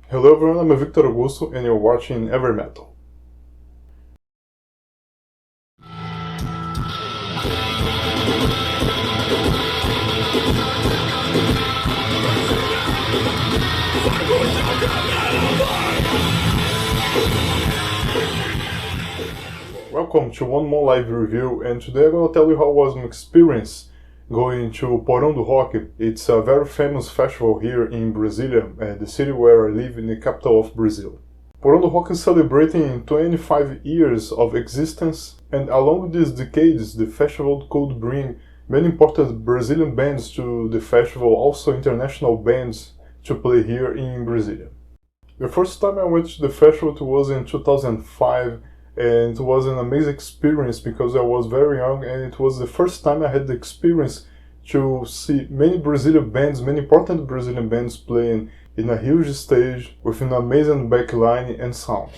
Hello everyone, I'm Victor Augusto and you're watching Every Metal. Welcome to one more live review, and today I'm gonna tell you how was my experience going to Porão do Rock. It's a very famous festival here in Brasília, the city where I live, in the capital of Brazil. Porão do Rock is celebrating 25 years of existence, and along these decades the festival could bring many important Brazilian bands to the festival, also international bands to play here in Brasília. The first time I went to the festival was in 2005, and it was an amazing experience because I was very young, and it was the first time I had the experience to see many Brazilian bands, many important Brazilian bands playing in a huge stage with an amazing backline and sound.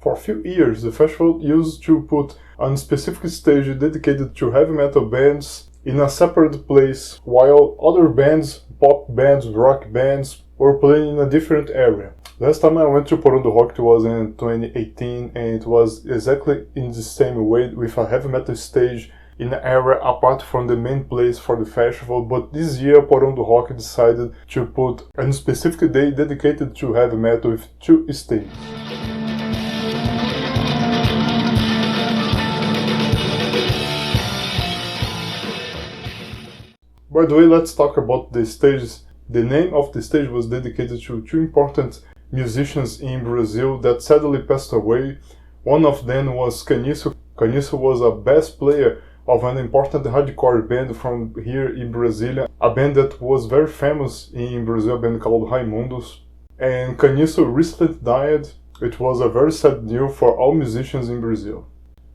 For a few years, the festival used to put on a specific stage dedicated to heavy metal bands in a separate place, while other bands, pop bands, rock bands, were playing in a different area. Last time I went to Porão do Rock was in 2018, and it was exactly in the same way, with a heavy metal stage in an area apart from the main place for the festival. But this year Porão do Rock decided to put a specific day dedicated to heavy metal with two stages. By the way, let's talk about the stages. The name of the stage was dedicated to two important musicians in Brazil that sadly passed away. One of them was Caniço. Caniço was a bass player of an important hardcore band from here in Brasília, a band that was very famous in Brazil, a band called Raimundos. And Caniço recently died. It was a very sad news for all musicians in Brazil.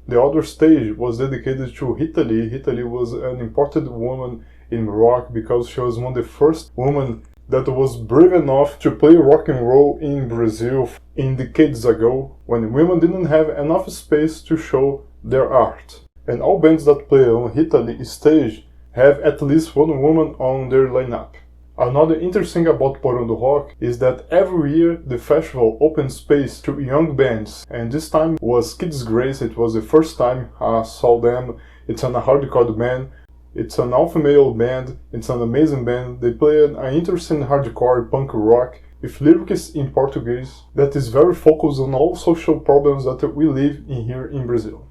The other stage was dedicated to Rita Lee. Rita Lee was an important woman in rock because she was one of the first women that was brave enough to play rock and roll in Brazil in decades ago, when women didn't have enough space to show their art. And all bands that play on Rita Lee stage have at least one woman on their lineup. Another interesting thing about Porão do Rock is that every year the festival opens space to young bands, and this time was Kidsgrace. It was the first time I saw them. It's a hardcore band. It's an all-female band. It's an amazing band. They play an interesting hardcore punk rock with lyrics in Portuguese that is very focused on all social problems that we live in here in Brazil.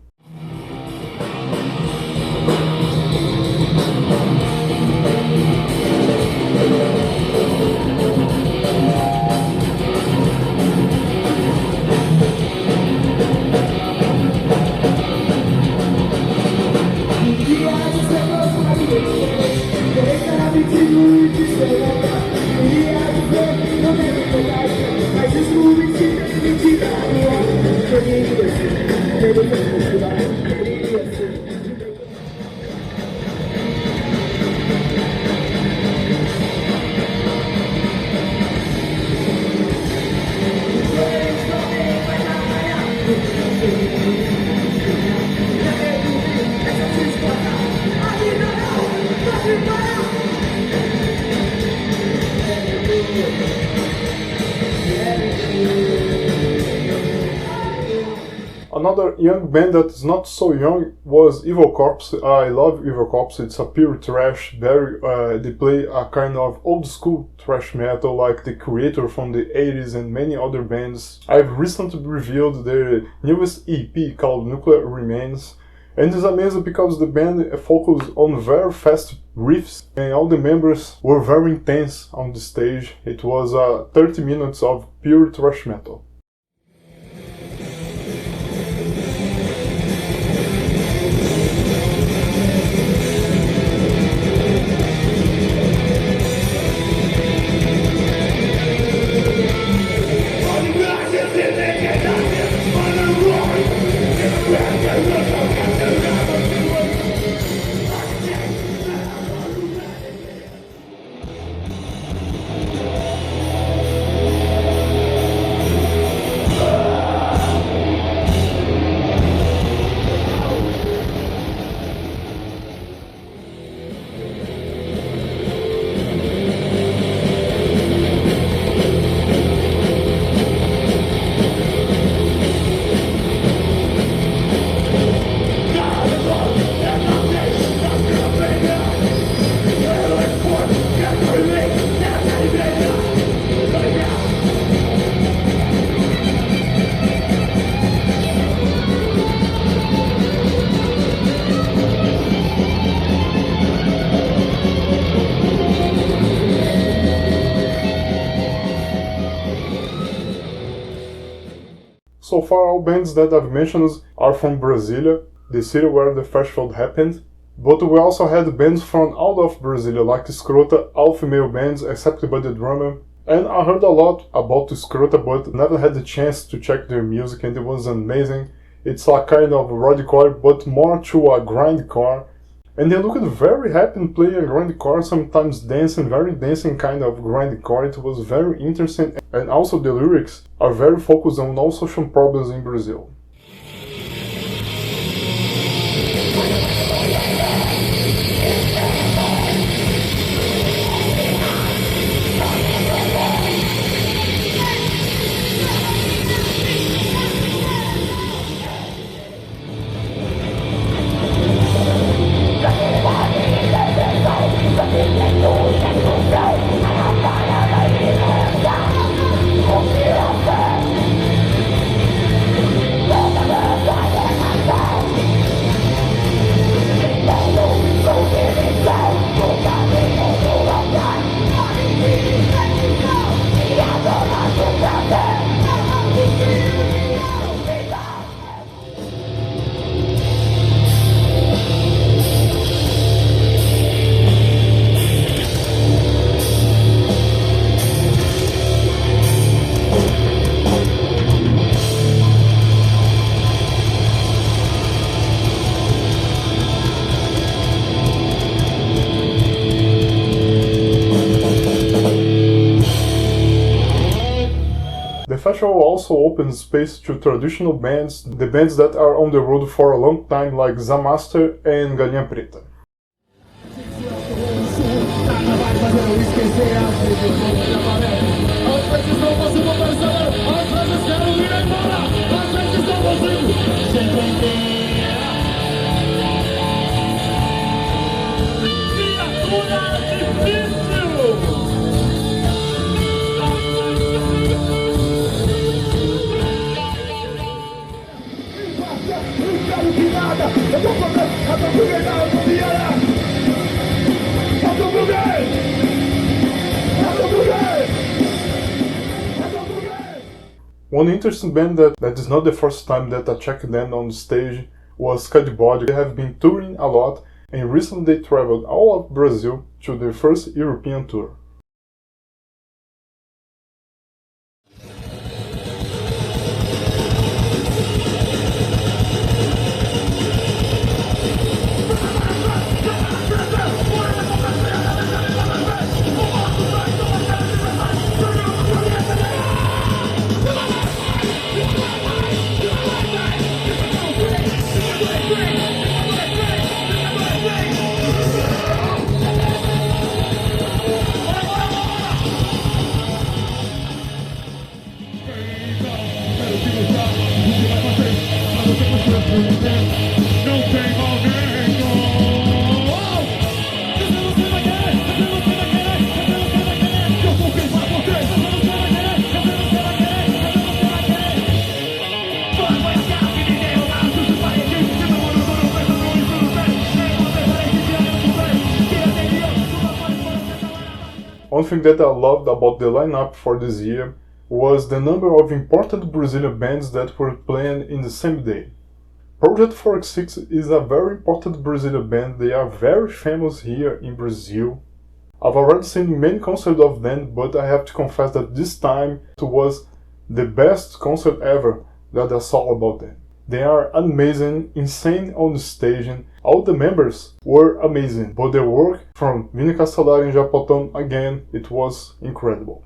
Another young band that is not so young was Evil Corpse. I love Evil Corpse. It's a pure thrash. They play a kind of old school thrash metal like the Creator from the 80s and many other bands. I've recently reviewed their newest EP called Nuclear Remains, and it's amazing because the band focused on very fast riffs and all the members were very intense on the stage. It was 30 minutes of pure thrash metal. So far, all bands that I've mentioned are from Brasília, the city where the festival happened. But we also had bands from out of Brasília, like Eskröta, all female bands except by the drummer. And I heard a lot about Eskröta, but never had the chance to check their music, and it was amazing. It's a kind of hardcore, but more to a grindcore. And they looked very happy playing grindcore, sometimes dancing, very dancing kind of grindcore. It was very interesting, and also the lyrics are very focused on all social problems in Brazil. The festival also opens space to traditional bands, the bands that are on the road for a long time, like Zamaster and Galinha Preta. One interesting band that is not the first time that I checked them on stage was Kidsgrace. They have been touring a lot, and recently they traveled all of Brazil to their first European tour. One thing that I loved about the lineup for this year was the number of important Brazilian bands that were playing in the same day. Project 46 is a very important Brazilian band. They are very famous here in Brazil. I've already seen many concerts of them, but I have to confess that this time it was the best concert ever that I saw about them. They are amazing, insane on the stage, and all the members were amazing, but the work from Vini Castellari and Japotão, again, it was incredible.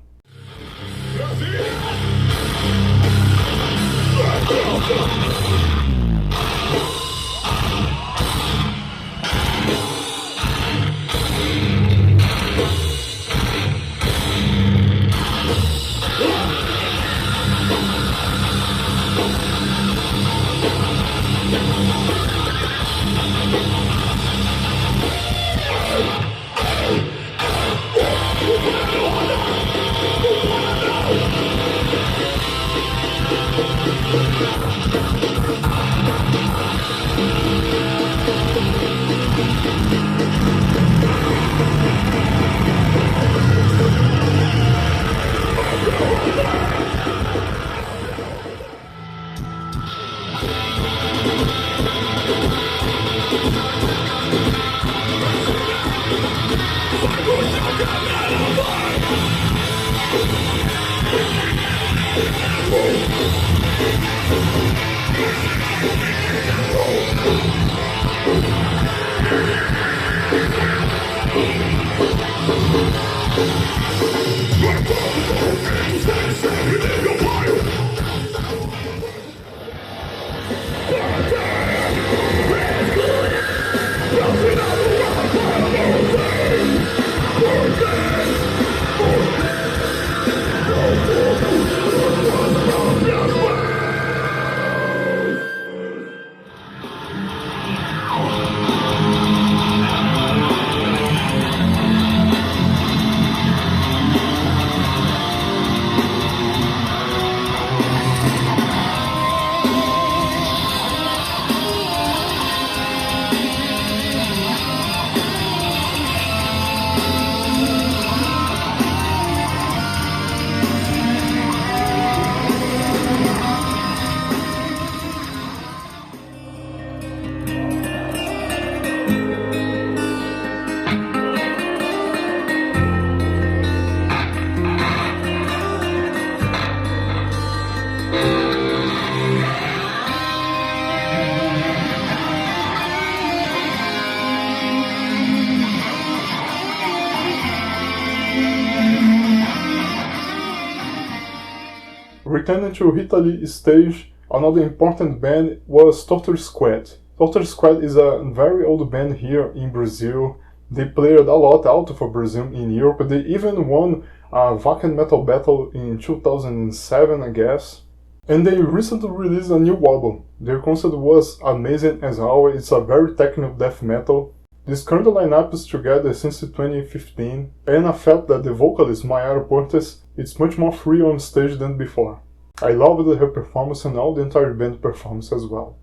Returning to Italy stage, another important band was Torture Squad. Torture Squad is a very old band here in Brazil. They played a lot out for Brazil in Europe. They even won a Wacken Metal Battle in 2007, I guess. And they recently released a new album. Their concept was amazing as always. It's a very technical death metal. This current lineup is together since 2015, and I felt that the vocalist Mayara Portes is much more free on stage than before. I loved her performance and all the entire band performance as well.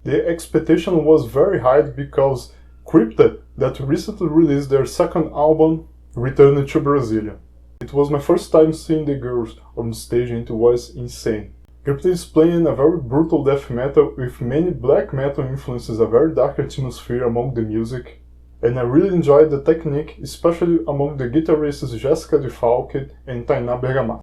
The expectation was very high because Crypta, that recently released their second album, returned to Brasília. It was my first time seeing the girls on stage and it was insane. Crypta is playing a very brutal death metal with many black metal influences, a very dark atmosphere among the music. And I really enjoyed the technique, especially among the guitarists Jessica de Falque and Tainá Bergamasco.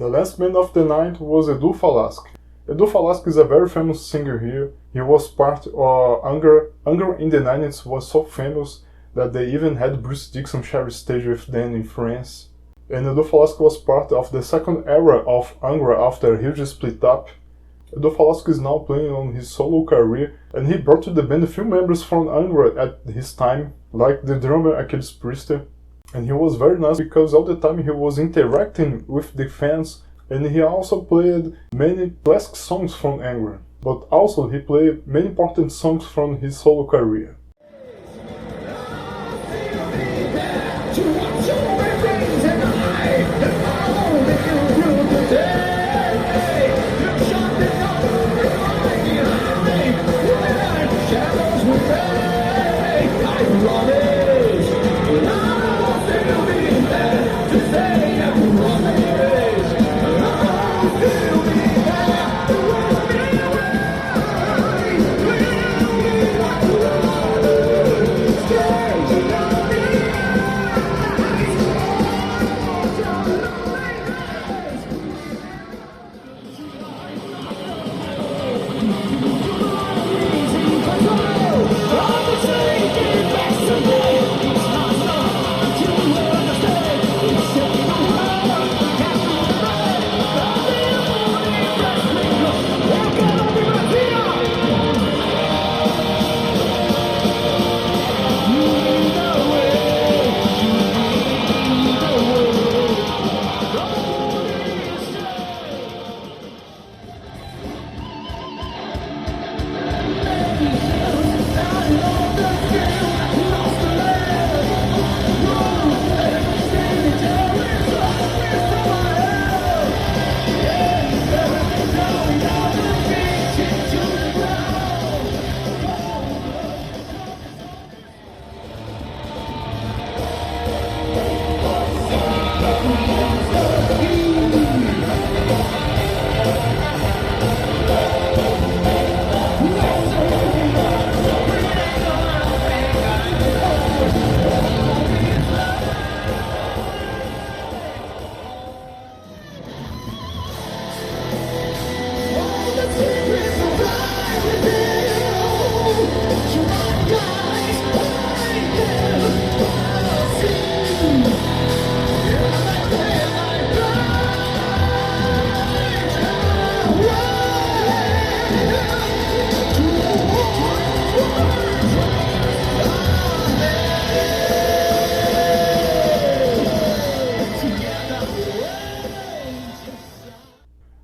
The last band of the night was Edu Falaschi. Edu Falaschi is a very famous singer here. He was part of Angra. Angra in the 90s was so famous that they even had Bruce Dickinson share stage with them in France. And Edu Falaschi was part of the second era of Angra after a huge split up. Edu Falaschi is now playing on his solo career, and he brought to the band a few members from Angra at his time, like the drummer Crypta. And he was very nice because all the time he was interacting with the fans, and he also played many classic songs from Angra, but also he played many important songs from his solo career.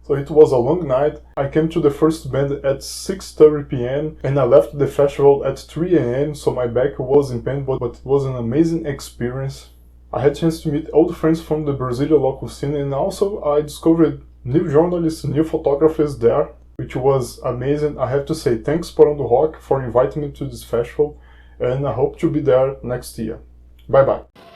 So it was a long night. I came to the first band at 6:30 p.m. and I left the festival at 3 a.m. so my back was in pain, but it was an amazing experience. I had a chance to meet old friends from the Brasília local scene, and also I discovered new journalists, new photographers there, which was amazing. I have to say thanks Porão do Rock for inviting me to this festival, and I hope to be there next year. Bye bye.